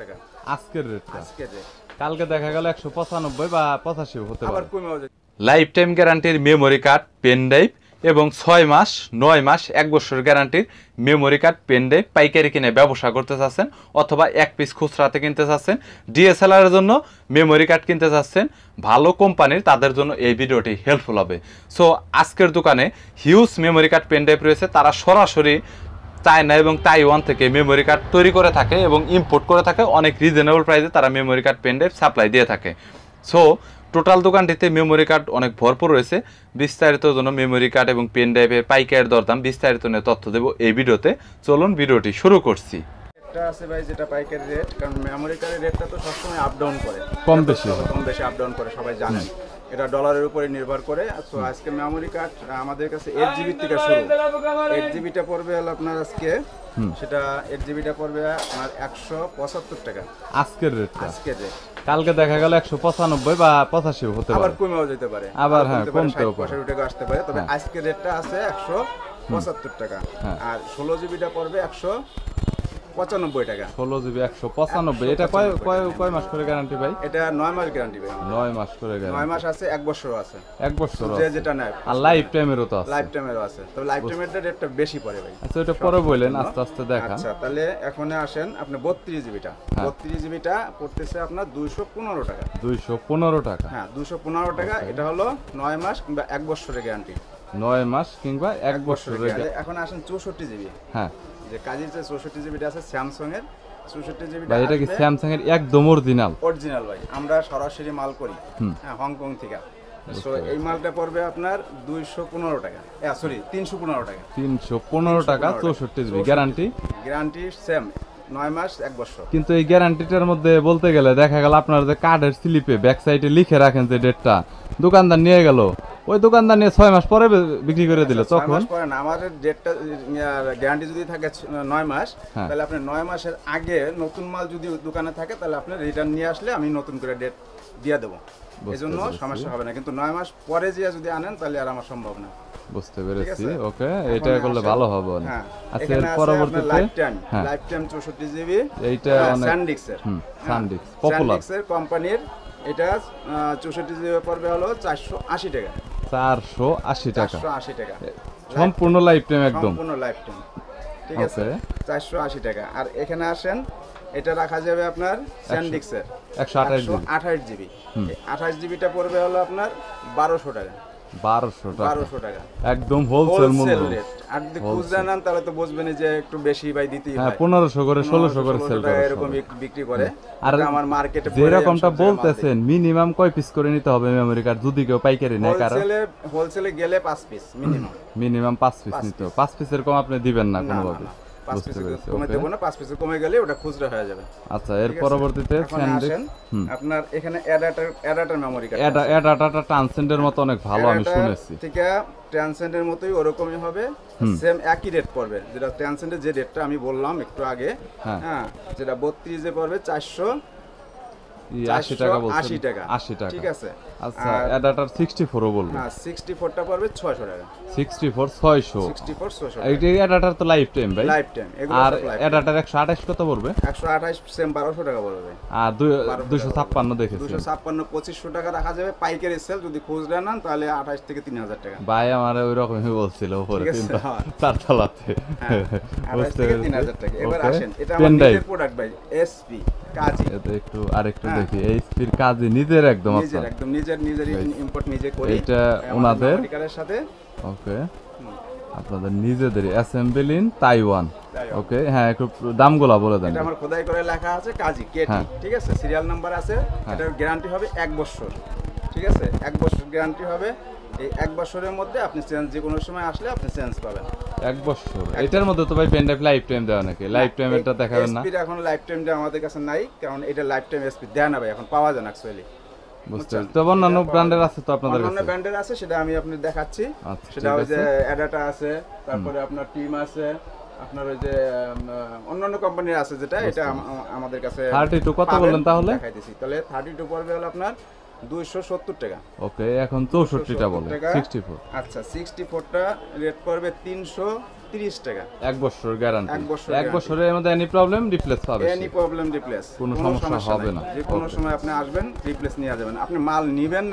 টাকা আজকের রেটটা আজকের রেট কালকে দেখা গেল 195 বা 85 হতে আবার পারে। কমেও যায়। লাইফ টাইম গ্যারান্টির মেমোরি কার্ড পেন ড্রাইভ এবং 6 মাস 9 মাস 1 বছর গ্যারান্টির মেমোরি কার্ড পেন ড্রাইভ পাইকারি কিনে ব্যবসা করতে চাচ্ছেন অথবা এক পিস খুচরাতে কিনতে চাচ্ছেন, ডিএসএলআর এর জন্য মেমোরি কার্ড কিনতে চাচ্ছেন ভালো কোম্পানির, তাদের জন্য এই ভিডিওটি হেল্পফুল হবে। সো আজকের দোকানে huge memory card pen drive রয়েছে, তারা সরাসরি চায়না এবং তাইওয়ান থেকে মেমোরি কার্ড তৈরি করে থাকে এবং ইম্পোর্ট করে থাকে অনেক রিজনেবল প্রাইসে। তারা memory card pen drive supply দিয়ে থাকে। সো টোটাল দোকানটিতে মেমোরি কার্ড অনেক ভরপুর রয়েছে। বিস্তারিত জন্য মেমোরি কার্ড এবং পেন ড্রাইভের পাইকারের দরদাম বিস্তারিত নিয়ে তথ্য দেবো এই ভিডিওতে। চলুন ভিডিওটি শুরু করছি। এটা আছে ভাই যেটা পাইকারি রেট, কারণ মেমোরি কার্ডের রেটটা তো সবসময় আপ ডাউন করে, কম বেশি আপ ডাউন করে, সবাই জানেন। এটা ডলারের উপরে নির্ভর করে। তো আজকে মেমোরি কার্ড আমাদের কাছে 8GB থেকে শুরু। 8GBটা পড়বে হলো আপনার আজকে, সেটা 8GBটা পড়বে আপনার 175 টাকা আজকের রেটটা। আজকের রেট কালকে দেখা গেল 195 বা 85 হতে আবার পারে। কমেও যেতে পারে, আবার হ্যাঁ কমতেও পারে। 60 টাকা আসতে পারে, তবে আজকের রেটটা আছে 175 টাকা। আর 16GBটা পড়বে 195 টাকা। 16GB 195। এটা কয় মাস করে গ্যারান্টি ভাই? এটা 9 মাস গ্যারান্টি ভাই। 9 মাস করে 9 গ্যারান্টি। মাস আছে, 1 বছরও আছে, 1 বছর যে যেটা নেয়। আর লাইফ টাইমেরও তো আছে। লাইফ টাইমেরও আছে, তবে লাইফ টাইমের রেটটা বেশি পড়ে ভাই। আচ্ছা এটা পরে বলেন, আস্তে আস্তে দেখান। আচ্ছা তাহলে এখন আসেন আপনি 32GBটা। 32GBটা পড়তেছে আপনার 215 টাকা। 215 টাকা। হ্যাঁ 215 টাকা। এটা হলো 9 মাস কিংবা 1 বছরের গ্যারান্টি। 9 মাস কিংবা 1 বছরের গ্যারান্টি। এখন আসেন 64GB। হ্যাঁ যে কাজের যে 64GBটা আছে স্যামসাং এর, 64GB ভাই এটা কি স্যামসাং এর একদম অরিজিনাল? অরিজিনাল ভাই, আমরা সরাসরি মাল করি হ্যাঁ হংকং থেকে। সো এই মালটা পড়বে আপনার 215 টাকা, সরি 315 টাকা। 315 টাকা 64GB গ্যারান্টি। গ্যারান্টি সেম 9 মাস 1 বছর। কিন্তু এই গ্যারান্টিটার মধ্যে বলতে গেলে দেখা গেল আপনার যে কার্ডের স্লিপে ব্যাক সাইডে লিখে রাখেন যে ডেটটা, দোকানদার নিয়ে গেল, ওই দোকানদার নিয়ে 6 মাস পরে বিক্রি করে দিল, 6 তখন মাস পরে না, আমাদের ডেটটা গ্যারান্টি যদি থাকে 9 মাস, তাহলে আপনি 9 মাসের আগে নতুন মাল যদি দোকানে থাকে তাহলে আপনি রিটার্ন নিয়ে আসলে আমি নতুন করে ডেট দিয়ে দেবো, এজন্য সমস্যা হবে না। কিন্তু 9 মাস পরে যে যদি আনেন তাহলে আর আমার সম্ভব না। বুঝতে পেরেছি। ওকে এটা করলে ভালো হবে অনেক। হ্যাঁ আচ্ছা এর পরবর্তীতে লাইফ টাইম 64GB এইটা অনেক স্যান্ডিক্সের, সানডিক্স পপুলার স্যান্ডিক্সের কোম্পানির। এটা 64GB পড়বে হলো 480 টাকা। 480 টাকা 480 টাকা সম্পূর্ণ লাইফ টাইম একদম। সম্পূর্ণ লাইফ টাইম, ঠিক আছে 480 টাকা। আর এখানে আসেন এটা রাখা যাবে আপনার স্যান্ডিক্সের 128GB। 28GBটা পড়বে হলো আপনার 1200 টাকা। 1200 টাকা একদম হোলসেল মূল্য। রেট। আর যদি খুচরা নেন তাহলে তো বুঝবেন যে একটু বেশি ভাই দিতেই হ্যাঁ হয়। 1500 করে 1600 করে সেল করে এরকম বিক্রি করে। আর আমার মার্কেটে যেরকমটা বলতেছেন মিনিমাম কয় পিস করে নিতে হবে মেমোরি কার্ড যদি কেউ পাইকারি নেয়? কারণ হোলসেলে গেলে 5 পিস মিনিমাম 5 পিস নিতে হবে। 5 পিসের কম আপনি দিবেন না কোনোভাবে। 5 পিস কমে দেব না, 5 পিস কমে গেলে ওটা খুচরা হয়ে যাবে। আচ্ছা এর পরবর্তীতে আপনার এখানে অ্যাডাপ্টার মেমোরি কার্ড, অ্যাডাটাটা ট্রান্সেন্ডের মতো অনেক ভালো আমি শুনেছি। ঠিক আছে ট্রান্সেন্ডের মতোই ওরকমই হবে, সেম একই রেট পড়বে। যেটা ট্রান্সেন্ডের যে রেটটা আমি বললাম একটু আগে, হ্যাঁ যেটা 32 এ পড়বে 480 টাকা বলছেন। 80 টাকা ঠিক আছে। আচ্ছা অ্যাডাটার 64 বলবো। হ্যাঁ 64টা পড়বে 600 টাকা। 64 600। 64 600 এইটা অ্যাডাটার তো লাইফ টাইম ভাই। Life time. আর অ্যাডাটার 128 কত পড়বে? 128 সেম 1200 টাকা পড়বে। আর 256 দেখেছি। 256 2500 টাকা রাখা যাবে পাইকারি সেল। যদি খুচরা নেন তাহলে 28 থেকে 3000 টাকা। ভাই আমার ওই রকমই বলছিল উপরে 4 তলাতে। বুঝতে পেরেছি 3000 টাকা। এবার আসেন এটা আমার নিজের প্রোডাক্ট ভাই, এসপি কাজী। এটা একটু আরেকটু দেখি, এইচপির কাজী নিজের একদম নিজের ইম্পোর্ট নিজে করি। এটা ওনাদের সাথে ওকে আপনাদের নিজেদের অ্যাসেম্বল ইন তাইওয়ান। ওকে হ্যাঁ একটু দামগুলো বলে দেন। এটা আমার খোদাই করে লেখা আছে কাজী কেটি, ঠিক আছে সিরিয়াল নাম্বার আছে। এটার গ্যারান্টি হবে 1 বছর, ঠিক আছে 1 বছর গ্যারান্টি হবে। এই 1 বছরের মধ্যে আপনি চেঞ্জ যে কোনো সময় আসলে আপনি চেঞ্জ পাবেন। 1 বছর এটার মধ্যে তো ভাই পেন ড্রাইভ লাইফ টাইম দেওয়া নাকি? লাইফ টাইম এটা দেখাবেন না? এসপি এখন লাইফ টাইমটা আমাদের কাছে নাই, কারণ এটা লাইফ টাইম এসপি দেয় না ভাই, এখন পাওয়া যায় না অ্যাকচুয়ালি। বুঝতে পারছি। তো অন্যান্য ব্র্যান্ডের আছে তো আপনাদের কাছে? অন্যান্য ব্র্যান্ডের আছে, সেটা আমি আপনাদের দেখাচ্ছি। সেটা ওই যে অ্যাডাটা আছে, তারপরে আপনার টিম আছে, আপনার ওই যে অন্যান্য কোম্পানির আছে যেটা, এটা আমাদের কাছে 32 কত বললেন তাহলে? দেখাইতেছি। তাহলে 32 পড়বে হলো আপনার 270 টাকা। ওকে এখন 64টা বলেন। 64 আচ্ছা 64টা রেট পড়বে 30 টাকা। 1 বছর গ্যারান্টি, 1 বছর 1 বছরের মধ্যে এনি প্রবলেম রিপ্লেস পাবে, এনি প্রবলেম রিপ্লেস, কোনো সমস্যা হবে না। যে কোনো Okay. সময় আপনি আসবেন, রিপ্লেস নিয়ে যাবেন। আপনি মাল নিবেন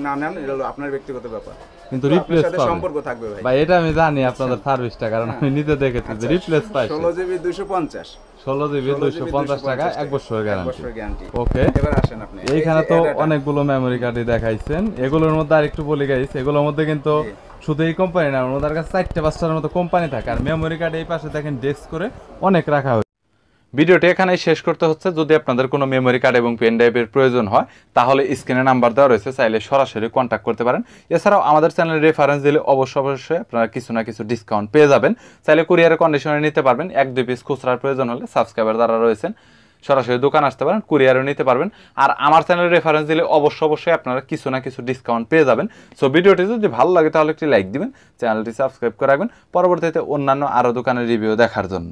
না নেন এটা হলো আপনার ব্যক্তিগত ব্যাপার, কিন্তু তো আপনার রিপ্লেস সাথে পাবে। সম্পর্ক থাকবে ভাই। ভাই এটা আমি জানি আপনাদের সার্ভিসটা, কারণ আমি নিজে দেখেছি যে রিপ্লেস পাইছে। 16 জিবি 250, 16 জিবি 250 টাকা 1 বছর 1 গ্যারান্টি। বছর গ্যারান্টি। ওকে, এবার আসেন আপনি, এইখানে এই যে তো এটা- অনেকগুলো মেমরি কার্ডই দেখাইছেন। এগুলোর মধ্যে আরেকটু বলি গাইস, এগুলোর মধ্যে কিন্তু জি। শুধু এই কোম্পানি না, ওনাদের কাছে 4-5টার মতো কোম্পানি থাকে। আর মেমরি কার্ড এই পাশে দেখেন ডেস্ক করে অনেক রাখা হয়। ভিডিওটি এখানেই শেষ করতে হচ্ছে। যদি আপনাদের কোনো মেমোরি কার্ড এবং পেন ড্রাইভের প্রয়োজন হয় তাহলে স্ক্রিনে নাম্বার দেওয়া রয়েছে, চাইলে সরাসরি কন্ট্যাক্ট করতে পারেন। এছাড়াও আমাদের চ্যানেলে রেফারেন্স দিলে অবশ্যই আপনারা কিছু না কিছু ডিসকাউন্ট পেয়ে যাবেন। চাইলে কুরিয়ারের কন্ডিশনে নিতে পারবেন। 1-2 পিস খুচরার প্রয়োজন হলে সাবস্ক্রাইবার যারা রয়েছেন সরাসরি দোকান আসতে পারেন, কুরিয়ারও নিতে পারবেন। আর আমার চ্যানেলে রেফারেন্স দিলে অবশ্যই আপনারা কিছু না কিছু ডিসকাউন্ট পেয়ে যাবেন। সো ভিডিওটি যদি ভালো লাগে তাহলে একটি লাইক দিবেন, চ্যানেলটি সাবস্ক্রাইব করে রাখবেন পরবর্তীতে অন্যান্য আরও দোকানের রিভিউ দেখার জন্য।